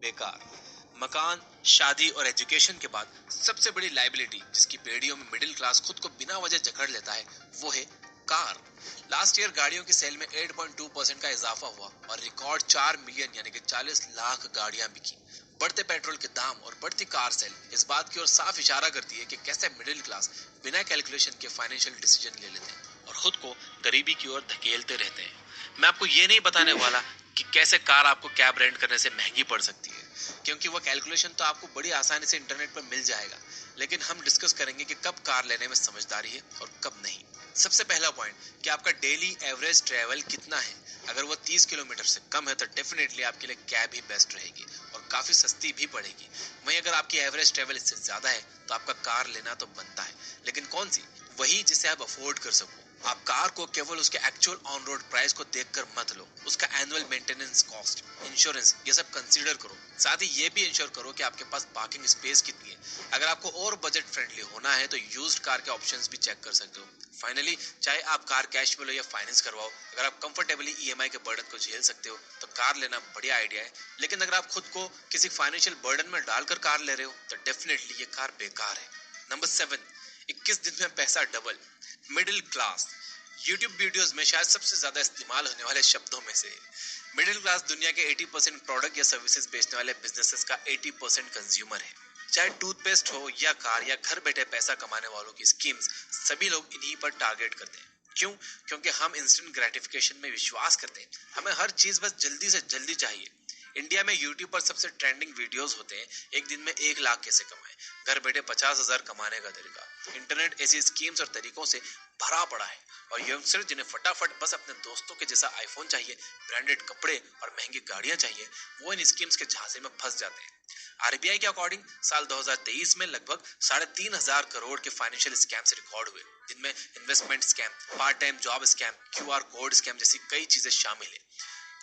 बेकार। मकान, शादी और एजुकेशन के बाद सबसे बड़ी लाइबिलिटी जिसकी बेड़ियों में मिडिल क्लास खुद को बिना वजह जकड़ लेता है वो है कार। लास्ट ईयर गाड़ियों की सेल में 8.2% का इजाफा हुआ और रिकॉर्ड 4 मिलियन यानी कि 40 लाख गाड़ियां बिकी। बढ़ते पेट्रोल के दाम और बढ़ती कार सेल इस बात की ओर साफ इशारा करती है कि कैसे मिडिल क्लास बिना कैलकुलेशन के फाइनेंशियल डिसीजन ले लेते हैं और खुद को गरीबी की ओर धकेलते रहते हैं। मैं आपको ये नहीं बताने वाला कि कैसे कार आपको कैब रेंट करने से महंगी पड़ सकती है, क्योंकि वो कैलकुलेशन तो आपको बड़ी आसानी से इंटरनेट पर मिल जाएगा। लेकिन हम डिस्कस करेंगे कि कब कार लेने में समझदारी है और कब नहीं। सबसे पहला पॉइंट कि आपका डेली एवरेज ट्रैवल कितना है। अगर वो 30 किलोमीटर से कम है तो डेफिनेटली आपके लिए कैब ही बेस्ट रहेगी और काफी सस्ती भी पड़ेगी। वहीं अगर आपकी एवरेज ट्रैवल इससे ज्यादा है तो आपका कार लेना तो बनता है, लेकिन कौन सी? वही जिसे आप अफोर्ड कर सको। आप कार को केवल उसके एक्चुअल ऑन रोड प्राइस को देखकर मत लो, उसका एनुअल मेंटेनेंस कॉस्ट, इंश्योरेंस, ये सब कंसीडर करो। साथ ही ये भी इंश्योर करो कि आपके पास पार्किंग स्पेस कितनी है। अगर आपको और बजट फ्रेंडली होना है तो यूज्ड कार के ऑप्शंस भी चेक कर सकते हो। फाइनली, चाहे आप कार कैश में लो या फाइनेंस करवाओ, अगर आप कंफर्टेबली ईएमआई के बर्डन को झेल सकते हो तो कार लेना बढ़िया आइडिया है। लेकिन अगर आप खुद को किसी फाइनेंशियल बर्डन में डालकर कार ले रहे हो तो डेफिनेटली ये कार बेकार है। नंबर 7, 21 दिन में पैसा double. Middle class YouTube videos में शायद सबसे ज्यादा इस्तेमाल होने वाले शब्दों में से। मिडिल क्लास दुनिया के 80% प्रोडक्ट या सर्विसेज बेचने वाले बिजनेसेस का 80% कंज्यूमर है। चाहे टूथपेस्ट हो या कार या घर बैठे पैसा कमाने वालों की स्कीम्स, सभी लोग इन्हीं पर टारगेट करते हैं। क्यों? क्योंकि हम इंस्टेंट ग्रेटिफिकेशन में विश्वास करते हैं। हमें हर चीज बस जल्दी से जल्दी चाहिए। इंडिया में यूट्यूब पर सबसे ट्रेंडिंग वीडियोस होते हैं एक दिन में 1 लाख कैसे कमाए, घर बैठे 50,000 कमाने का तरीका। इंटरनेट ऐसी स्कीम्स और तरीकों से भरा पड़ा है और यंगस्टर जिन्हें फटाफट बस अपने दोस्तों के जैसा आईफोन चाहिए, ब्रांडेड कपड़े और महंगी गाड़ियां चाहिए, वो इन स्कीम्स के झांसे में फंस जाते हैं। आरबीआई के अकॉर्डिंग साल 2023 में लगभग 3,500 करोड़ के फाइनेंशियल स्कैम्स रिकॉर्ड हुए, जिनमें investment scam, part time job scam, QR code scam जैसी कई चीजें शामिल है।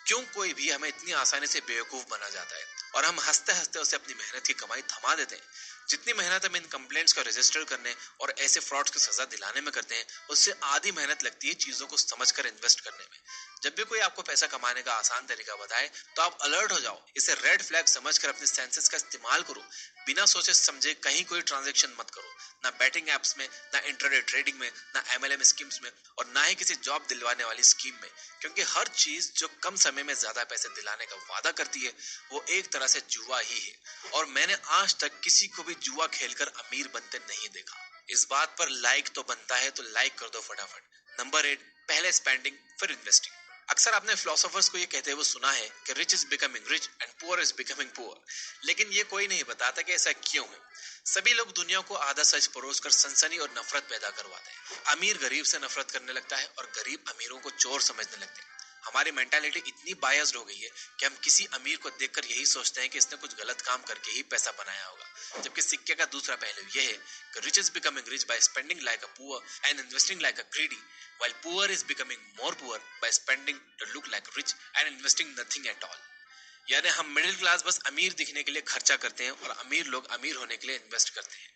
क्यों कोई भी हमें इतनी आसानी से बेवकूफ बना जाता है और हम हंसते हंसते उसे अपनी मेहनत की कमाई थमा देते हैं। जितनी मेहनत हम इन कंप्लेंट्स को रजिस्टर करने और ऐसे फ्रॉड्स की सजा दिलाने में करते हैं, उससे आधी मेहनत लगती है चीजों को समझकर इन्वेस्ट करने में। जब भी कोई आपको पैसा कमाने का आसान तरीका बताए तो आप अलर्ट हो जाओ, इसे रेड फ्लैग समझकर अपने सेंसेस का इस्तेमाल करो। बिना सोचे समझे कहीं कोई ट्रांजैक्शन मत करो, ना बैटिंग एप्स में, ना इंट्राडे ट्रेडिंग में, ना एमएलएम स्कीम्स में और ना ही किसी जॉब दिलवाने वाली स्कीम में, क्योंकि हर चीज जो कम समय में ज्यादा पैसे दिलाने का वादा करती है वो एक तरह से जुआ ही है। और मैंने आज तक किसी को भी जुआ खेलकर अमीर बनते नहीं देखा। इस बात पर लाइक तो बनता है तो लाइक कर दो फटाफट। नंबर 8, पहले स्पेंडिंग फिर इन्वेस्टिंग। अक्सर आपने फिलोसोफर्स को ये कहते हुए सुना है कि rich is becoming rich and poor is becoming poor, लेकिन ये कोई नहीं बताता कि ऐसा क्यों है। सभी लोग दुनिया को आधा सच परोस कर सनसनी और नफरत पैदा करवाते हैं। अमीर गरीब से नफरत करने लगता है और गरीब अमीरों को चोर समझने लगते हैं। हमारी मेंटालिटी इतनी बायस्ड हो गई है कि हम किसी अमीर को देखकर यही सोचते हैं कि इसने कुछ गलत काम करके ही पैसा बनाया होगा, जबकि सिक्के का दूसरा पहलू यह है कि rich is becoming rich by spending like a poor and investing like a greedy, while poor is becoming more poor by spending to look like rich and investing nothing at all। यानी हम middle class बस अमीर दिखने के लिए खर्चा करते हैं और अमीर लोग अमीर होने के लिए इन्वेस्ट करते हैं।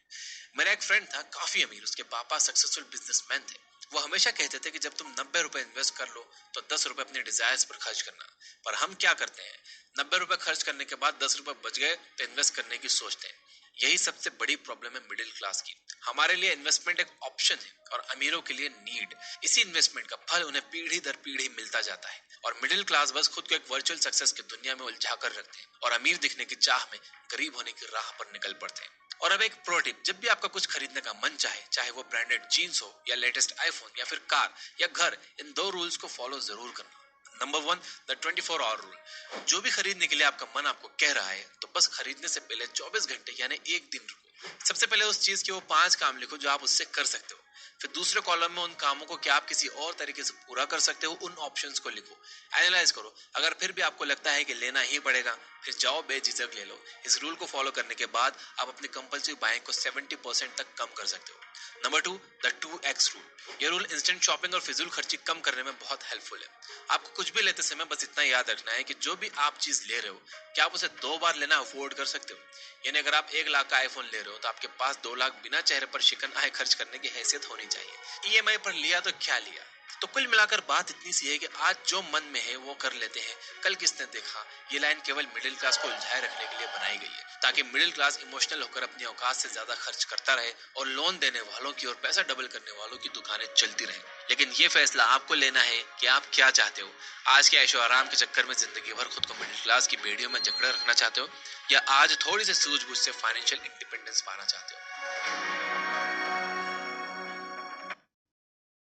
मेरा एक फ्रेंड था काफी अमीर, उसके पापा सक्सेसफुल बिजनेसमैन थे। वो हमेशा कहते थे कि जब तुम 90 रुपए इन्वेस्ट कर लो तो 10 रुपए अपने डिजायर्स पर खर्च करना। पर हम क्या करते हैं, 90 रुपए खर्च करने के बाद 10 रुपए बच गए तो इन्वेस्ट करने की सोचते हैं। यही सबसे बड़ी प्रॉब्लम है मिडिल क्लास की। हमारे लिए इन्वेस्टमेंट एक ऑप्शन है और अमीरों के लिए नीड। इसी इन्वेस्टमेंट का फल उन्हें पीढ़ी दर पीढ़ी मिलता जाता है और मिडिल क्लास बस खुद को एक वर्चुअल सक्सेस की दुनिया में उलझा कर रखते हैं और अमीर दिखने की चाह में गरीब होने की राह पर निकल पड़ते हैं। और अब एक प्रो टिप, जब भी आपका कुछ खरीदने का मन चाहे, चाहे वो ब्रांडेड जीन्स हो या लेटेस्ट आईफोन या फिर कार या घर, इन 2 रूल्स को फॉलो जरूर करना। Number 1, the 24 hour rule. जो भी खरीदने के लिए आपका मन आपको कह रहा है तो बस खरीदने से पहले 24 घंटे यानी एक दिन रुको। सबसे पहले उस चीज के वो 5 काम लिखो जो आप उससे कर सकते हो। फिर दूसरे कॉलम में उन कामों को क्या आप किसी और तरीके से पूरा कर सकते हो, उन ऑप्शंस को लिखो। एनालाइज करो, अगर फिर भी आपको लगता है कि लेना ही पड़ेगा, फिर जाओ बेझिझक ले लो। इस रूल को फॉलो करने के बाद आप अपनी कंपल्सिव बाइंग को 70% तक कम कर सकते हो। Number 2, the 2x rule. ये रूल इंस्टेंट शॉपिंग और फिजूल खर्ची कम करने में बहुत हेल्पफुल है। आपको कुछ भी लेते समय बस इतना याद रखना है कि जो भी आप चीज ले रहे हो, क्या आप उसे 2 बार लेना अफोर्ड कर सकते हो। यानी अगर आप 1 लाख का आईफोन ले रहे हो तो आपके पास 2 लाख बिना चेहरे पर शिकन आए खर्च करने की हैसियत होनी चाहिए। ईएमआई पर लिया तो क्या लिया, तो कुल मिलाकर बात इतनी सी है कि आज जो मन में है वो कर लेते हैं, कल किसने देखा। ये लाइन केवल मिडिल क्लास को उलझाए रखने के लिए बनाई गई है, ताकि मिडिल क्लास इमोशनल होकर अपनी औकात से ज्यादा खर्च करता रहे और लोन देने वालों की और पैसा डबल करने वालों की दुकानें चलती रहें। लेकिन ये फैसला आपको लेना है कि आप क्या चाहते हो। आज के ऐशो आराम के चक्कर में जिंदगी भर खुद को मिडिल क्लास की बेड़ियों में जकड़े रखना चाहते हो, या आज थोड़ी सी सूझबूझ से फाइनेंशियल इंडिपेंडेंस पाना चाहते हो।